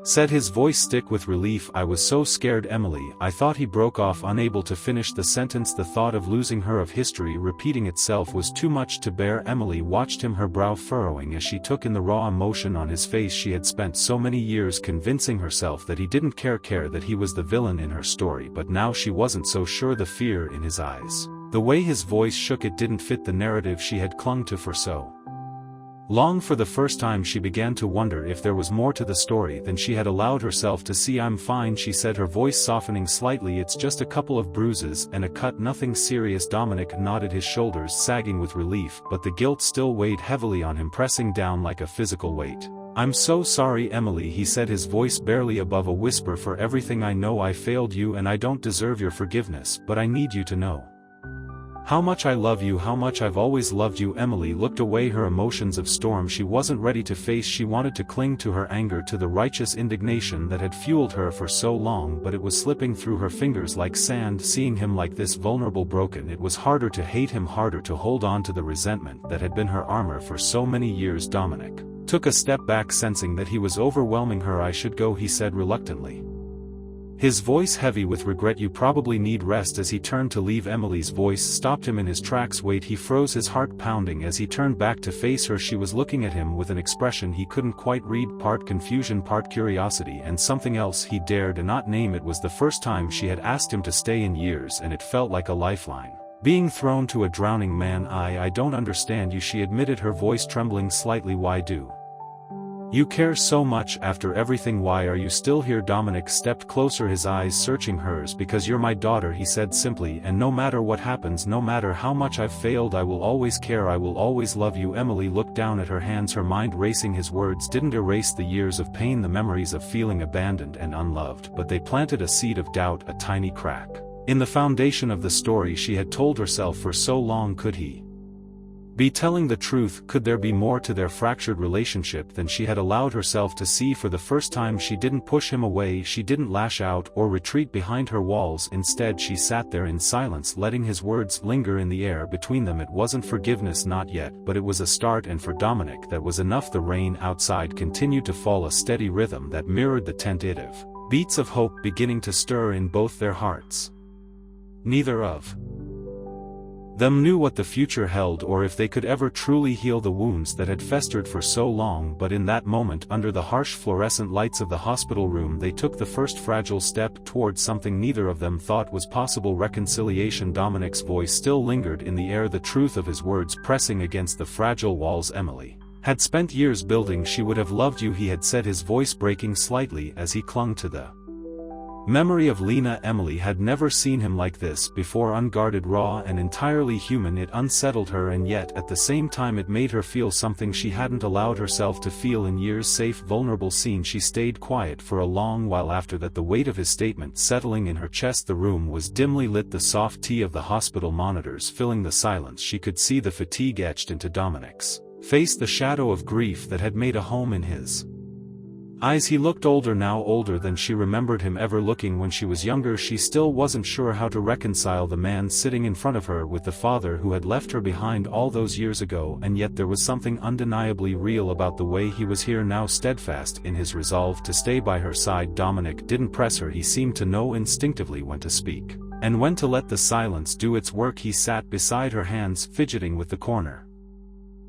said his voice thick with relief. I was so scared, Emily. I thought. He broke off, unable to finish the sentence. The thought of losing her, of history repeating itself, was too much to bear. Emily watched him, her brow furrowing as she took in the raw emotion on his face. She had spent so many years convincing herself that he didn't care, that he was the villain in her story, but now she wasn't so sure. The fear in his eyes, the way his voice shook, it didn't fit the narrative she had clung to for so long. For the first time she began to wonder if there was more to the story than she had allowed herself to see. I'm fine, she said, her voice softening slightly. It's just a couple of bruises and a cut, nothing serious. Dominic nodded, his shoulders sagging with relief, but the guilt still weighed heavily on him, pressing down like a physical weight. I'm so sorry, Emily, he said, his voice barely above a whisper. For everything I know, I failed you and I don't deserve your forgiveness, but I need you to know how much I love you, how much I've always loved you. Emily looked away, her emotions of storm she wasn't ready to face. She wanted to cling to her anger, to the righteous indignation that had fueled her for so long, but it was slipping through her fingers like sand. Seeing him like this, vulnerable, broken, it was harder to hate him, harder to hold on to the resentment that had been her armor for so many years. Dominic took a step back, sensing that he was overwhelming her. I should go, he said reluctantly, his voice heavy with regret. You probably need rest. As he turned to leave, Emily's voice stopped him in his tracks. Wait, he froze, his heart pounding as he turned back to face her. She was looking at him with an expression he couldn't quite read, part confusion, part curiosity, and something else he dared not name. It was the first time she had asked him to stay in years, and it felt like a lifeline being thrown to a drowning man. I don't understand you, she admitted, her voice trembling slightly. Why do you care so much after everything? Why are you still here? Dominic stepped closer, his eyes searching hers. Because you're my daughter, he said simply, and no matter what happens, no matter how much I've failed, I will always care, I will always love you. Emily looked down at her hands, her mind racing. His words didn't erase the years of pain, the memories of feeling abandoned and unloved, but they planted a seed of doubt, a tiny crack in the foundation of the story she had told herself for so long. Could he be telling the truth? Could there be more to their fractured relationship than she had allowed herself to see? For the first time she didn't push him away, she didn't lash out or retreat behind her walls. Instead she sat there in silence, letting his words linger in the air between them. It wasn't forgiveness, not yet, but it was a start, and for Dominic that was enough. The rain outside continued to fall, a steady rhythm that mirrored the tentative beats of hope beginning to stir in both their hearts. Neither of them knew what the future held, or if they could ever truly heal the wounds that had festered for so long. But in that moment, under the harsh fluorescent lights of the hospital room, they took the first fragile step towards something neither of them thought was possible: reconciliation. Dominic's voice still lingered in the air, the truth of his words pressing against the fragile walls Emily had spent years building. She would have loved you, he had said, his voice breaking slightly as he clung to the memory of Lena. Emily had never seen him like this before, unguarded, raw, and entirely human. It unsettled her, and yet at the same time it made her feel something she hadn't allowed herself to feel in years. Safe, vulnerable, seen. She stayed quiet for a long while after that, the weight of his statement settling in her chest. The room was dimly lit, the soft tea of the hospital monitors filling the silence. She could see the fatigue etched into Dominic's face, the shadow of grief that had made a home in his eyes. He looked older now, older than she remembered him ever looking when she was younger. She still wasn't sure how to reconcile the man sitting in front of her with the father who had left her behind all those years ago, and yet there was something undeniably real about the way he was here now, steadfast in his resolve to stay by her side. Dominic didn't press her, he seemed to know instinctively when to speak and when to let the silence do its work. He sat beside her, hands fidgeting with the corner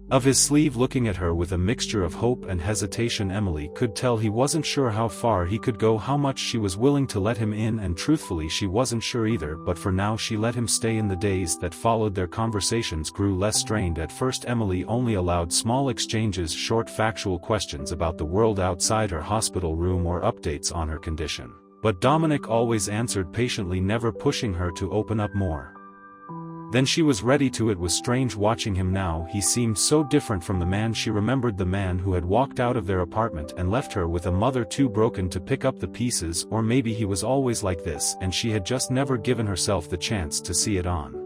of his sleeve, looking at her with a mixture of hope and hesitation. Emily could tell he wasn't sure how far he could go, how much she was willing to let him in, and truthfully she wasn't sure either, but for now she let him stay. In the days that followed, their conversations grew less strained. At first Emily only allowed small exchanges, short factual questions about the world outside her hospital room or updates on her condition, but Dominic always answered patiently, never pushing her to open up more then she was ready to. It was strange watching him now. He seemed so different from the man she remembered, the man who had walked out of their apartment and left her with a mother too broken to pick up the pieces. Or maybe he was always like this, and she had just never given herself the chance to see it on